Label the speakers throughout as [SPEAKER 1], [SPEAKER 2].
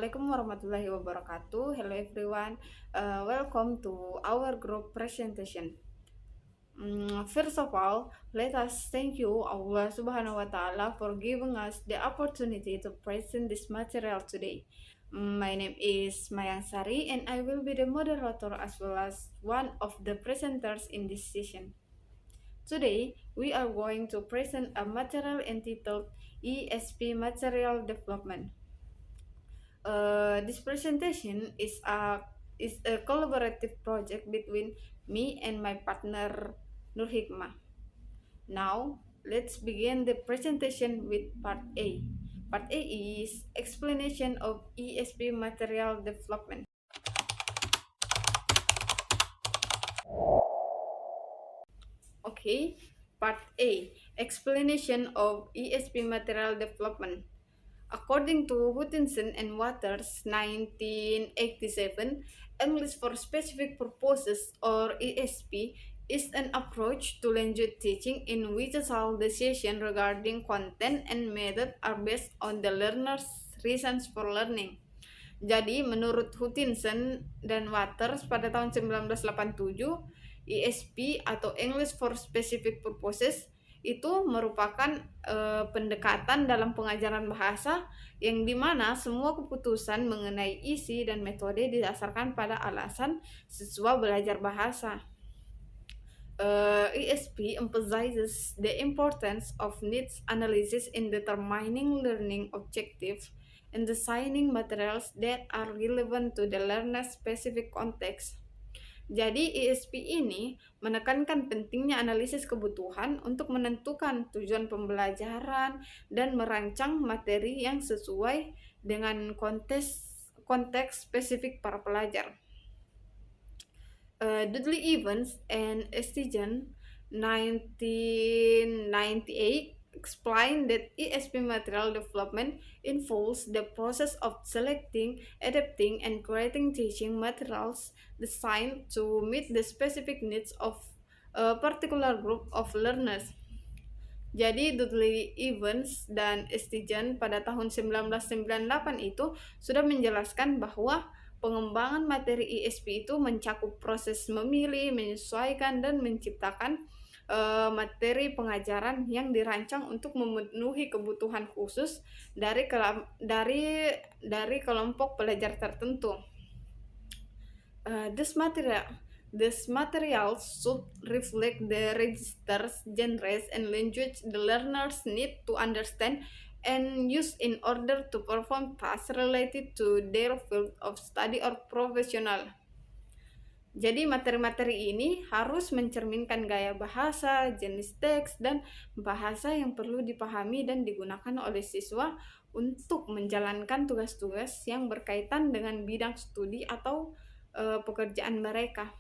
[SPEAKER 1] Assalamualaikum warahmatullahi wabarakatuh. Hello everyone. Welcome to our group presentation. First of all, let us thank you Allah Subhanahu wa Ta'ala for giving us the opportunity to present this material today. My name is Mayang Sari and I will be the moderator as well as one of the presenters in this session. Today, we are going to present a material entitled ESP Material Development. This presentation is a collaborative project between me and my partner Nur Hikmah. Now, let's begin the presentation with part A. Part A is explanation of ESP material development. Okay, part A, explanation of ESP material development. According to Hutchinson and Waters, 1987, English for Specific Purposes or ESP is an approach to language teaching in which all decisions regarding content and method are based on the learner's reasons for learning. Jadi, menurut Hutchinson dan Waters pada tahun 1987, ESP atau English for Specific Purposes itu merupakan pendekatan dalam pengajaran bahasa yang dimana semua keputusan mengenai isi dan metode didasarkan pada alasan siswa belajar bahasa. ESP emphasizes the importance of needs analysis in determining learning objectives and designing materials that are relevant to the learner's specific context. Jadi ESP ini menekankan pentingnya analisis kebutuhan untuk menentukan tujuan pembelajaran dan merancang materi yang sesuai dengan konteks spesifik para pelajar. Dudley Evans and Estigen 1998 explained that ESP material development involves the process of selecting, adapting, and creating teaching materials designed to meet the specific needs of a particular group of learners. Jadi Dudley Evans dan Estigen pada tahun 1998 itu sudah menjelaskan bahwa pengembangan materi ESP itu mencakup proses memilih, menyesuaikan, dan menciptakan materi pengajaran yang dirancang untuk memenuhi kebutuhan khusus dari kelompok pelajar tertentu. This material should reflect the registers, genres, and language the learners need to understand and use in order to perform tasks related to their field of study or professional. Jadi materi-materi ini harus mencerminkan gaya bahasa, jenis teks, dan bahasa yang perlu dipahami dan digunakan oleh siswa untuk menjalankan tugas-tugas yang berkaitan dengan bidang studi atau pekerjaan mereka.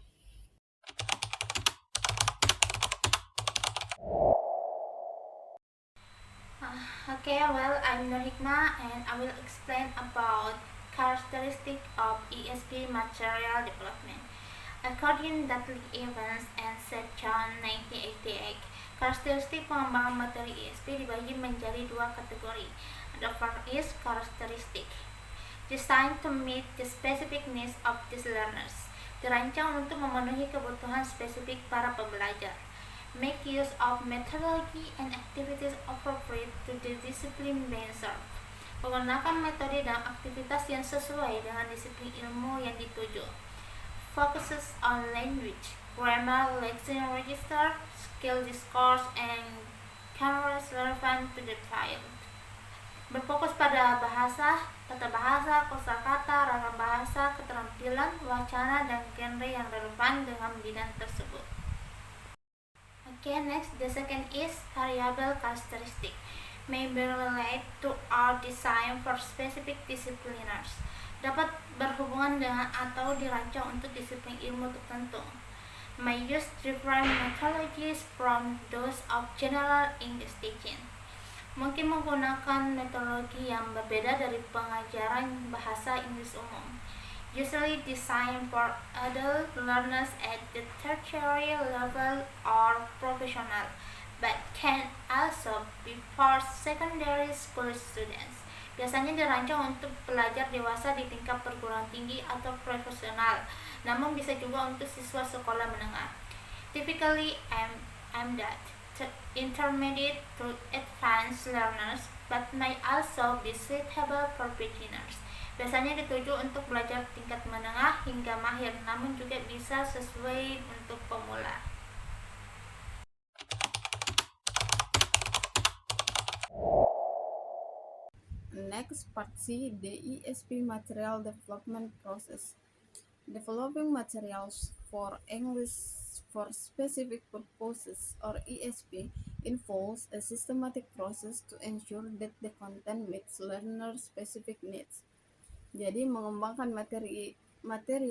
[SPEAKER 2] I'm Nur Hikmah and I will explain about characteristics of ESP material development. According to Dudley Evans and Seth John 1988, karakteristik pengembangan materi ESP dibagi menjadi dua kategori. The first is characteristic, designed to meet the specific needs of these learners, dirancang untuk memenuhi kebutuhan spesifik para pembelajar. Make use of methodology and activities appropriate to the discipline being served. Menggunakan metode dan aktivitas yang sesuai dengan disiplin ilmu yang dituju. Focuses on language, grammar, lexicon register, skill discourse, and cameras relevant to the field. Berfokus pada bahasa, tata bahasa, kosakata, ragam bahasa, keterampilan, wacana, dan genre yang relevan dengan bidang tersebut. Next, the second is variable characteristic. May be related to our design for specific disciplines. Dapat berhubungan dengan atau dirancang untuk disiplin ilmu tertentu. May use different methodologies from those of general English teaching. Mungkin menggunakan metodologi yang berbeda dari pengajaran bahasa Inggris umum. Usually designed for adult learners at the tertiary level or professional, but can also be for secondary school students. Biasanya dirancang untuk pelajar dewasa di tingkat perguruan tinggi atau profesional, namun bisa juga untuk siswa sekolah menengah. Typically aimed at intermediate to advanced learners, but may also be suitable for beginners. Biasanya dituju untuk belajar tingkat menengah hingga mahir, namun juga bisa sesuai untuk pemula.
[SPEAKER 1] Next, part C, the ESP material development process. Developing materials for English for specific purposes or ESP involves a systematic process to ensure that the content meets learner specific needs. Jadi mengembangkan materi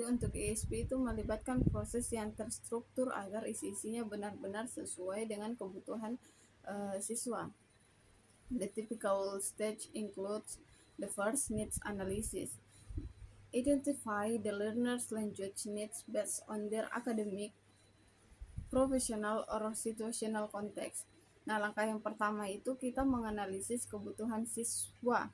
[SPEAKER 1] untuk ESP itu melibatkan proses yang terstruktur agar isi-isinya benar-benar sesuai dengan kebutuhan siswa. The typical stage includes the first needs analysis. Identify the learner's language needs based on their academic, professional, or situational context. Nah, langkah yang pertama itu kita menganalisis kebutuhan siswa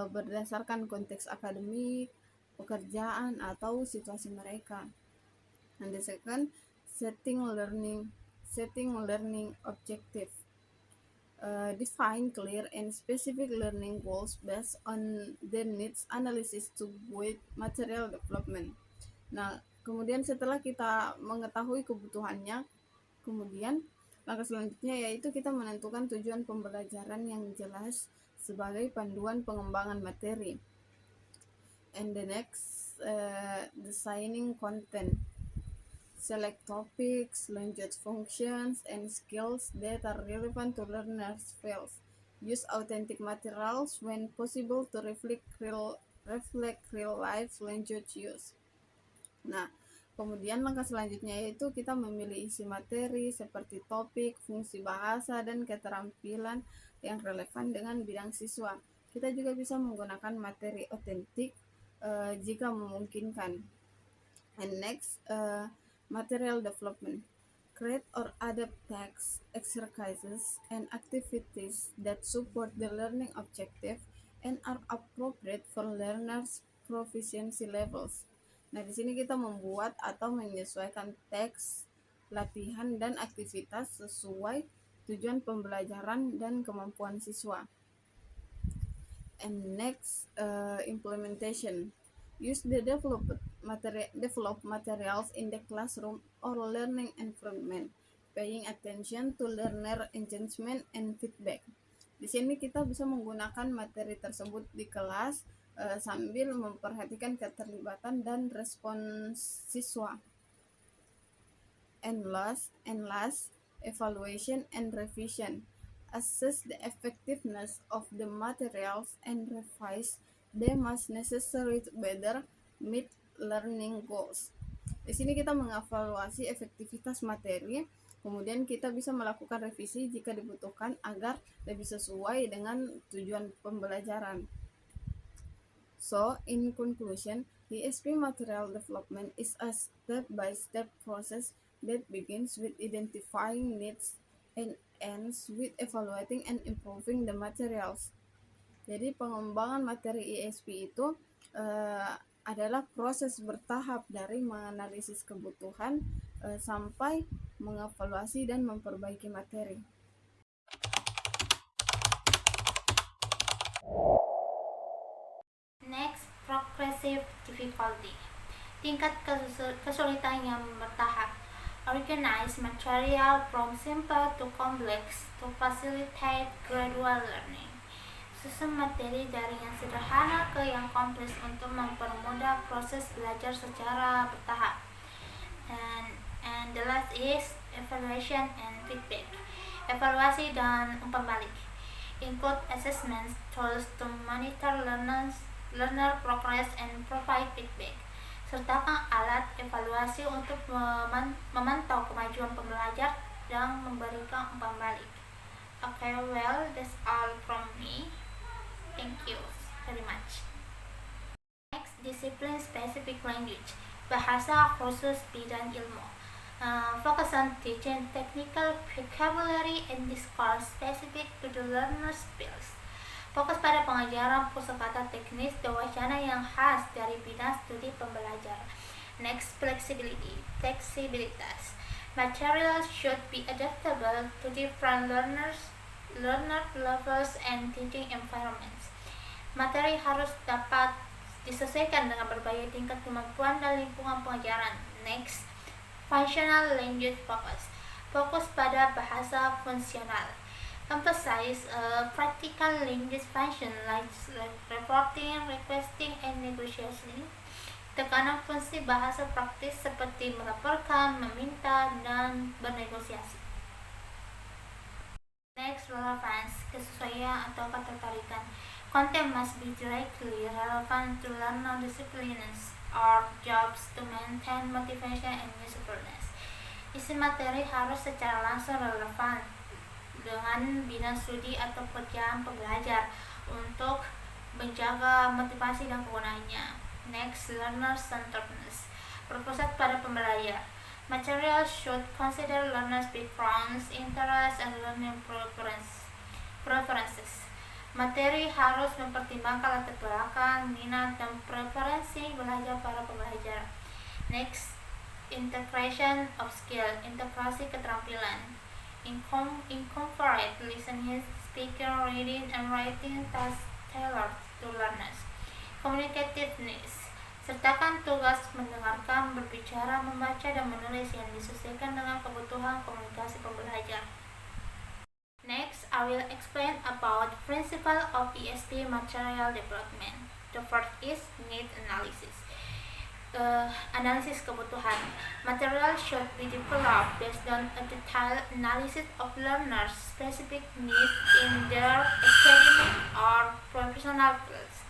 [SPEAKER 1] berdasarkan konteks akademik, pekerjaan, atau situasi mereka. And the second, setting learning objective. Define clear and specific learning goals based on their needs analysis to guide material development. Nah, kemudian setelah kita mengetahui kebutuhannya, kemudian langkah selanjutnya yaitu kita menentukan tujuan pembelajaran yang jelas sebagai panduan pengembangan materi. And the next, designing content. Select topics, language functions, and skills that are relevant to learners' fields. Use authentic materials when possible to reflect real life language use. Nah, kemudian langkah selanjutnya yaitu kita memilih isi materi seperti topik, fungsi bahasa, dan keterampilan yang relevan dengan bidang siswa. Kita juga bisa menggunakan materi otentik jika memungkinkan. And next, material development. Create or adapt text, exercises, and activities that support the learning objective and are appropriate for learners' proficiency levels. Nah, di sini kita membuat atau menyesuaikan teks, latihan, dan aktivitas sesuai tujuan pembelajaran dan kemampuan siswa. And next, implementation. Use the developed materials in the classroom or learning environment, paying attention to learner engagement and feedback. Di sini kita bisa menggunakan materi tersebut di kelas sambil memperhatikan keterlibatan dan respons siswa. And last, evaluation and revision. Assess the effectiveness of the materials and revise them as necessary to better meet learning goals. Di sini kita mengevaluasi efektivitas materi, kemudian kita bisa melakukan revisi jika dibutuhkan agar lebih sesuai dengan tujuan pembelajaran. So, in conclusion, ESP material development is a step-by-step process that begins with identifying needs and ends with evaluating and improving the materials. Jadi pengembangan materi ESP itu adalah proses bertahap dari menganalisis kebutuhan sampai mengevaluasi dan memperbaiki materi.
[SPEAKER 2] Next, progressive difficulty. Tingkat kesulitan yang bertahap. Organize material from simple to complex to facilitate gradual learning. Susun materi dari yang sederhana ke yang kompleks untuk mempermudah proses belajar secara bertahap. And the last is evaluation and feedback. Evaluasi dan umpan balik. Include assessment tools to monitor learner progress and provide feedback. Sertakan alat evaluasi untuk memantau kemajuan pembelajar dan memberikan umpan balik. Okay, well, that's all from me. Thank you very much. Next, discipline specific language. Bahasa khusus bidang ilmu. Focus on teaching technical vocabulary and discourse specific to the learner's skills. Fokus pada pengajaran kosakata teknis dan wacana yang khas dari bidang studi pembelajaran. Next, flexibility, fleksibilitas. Materials should be adaptable to different learner levels and teaching environments. Materi harus dapat disesuaikan dengan berbagai tingkat kemampuan dan lingkungan pengajaran. Next, functional language focus. Fokus pada bahasa fungsional. Emphasize practical language function like reporting, requesting, and negotiation. Tekanan fungsi bahasa praktis seperti melaporkan, meminta, dan bernegosiasi. Next, relevance, kesesuaian atau ketertarikan. Content must be directly relevant to learner disciplines or jobs to maintain motivation and usefulness. Isi materi harus secara langsung relevan dengan bidang studi atau pekerjaan pembelajar untuk menjaga motivasi dan kegunaannya. Next, learner centeredness, berpusat pada pembelajar. Material should consider learners' backgrounds, interests, and learning preferences. Materi harus mempertimbangkan latar belakang, minat, dan preferensi belajar para pembelajar. Next, integration of skill, integrasi keterampilan. Incorporate listening, speaking, reading, and writing tasks tailored to learners. Communicativeness, sertakan tugas mendengarkan, berbicara, membaca, dan menulis yang disesuaikan dengan kebutuhan komunikasi pembelajar. Next, I will explain about principle of ESP material development. The first is need analysis. Analisis kebutuhan. Material should be developed based on a detailed analysis of learners' specific needs in their academic or professional fields.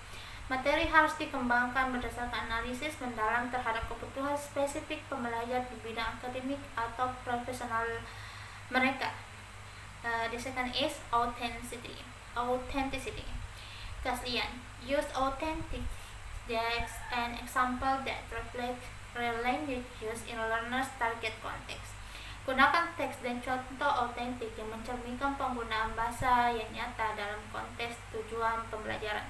[SPEAKER 2] Materi harus dikembangkan berdasarkan analisis mendalam terhadap kebutuhan spesifik pembelajar di bidang akademik atau profesional mereka. The second is authenticity. Keaslian. Use authentic text and example that reflect real language use in learners' target context. Gunakan teks dan contoh autentik yang mencerminkan penggunaan bahasa yang nyata dalam konteks tujuan pembelajaran.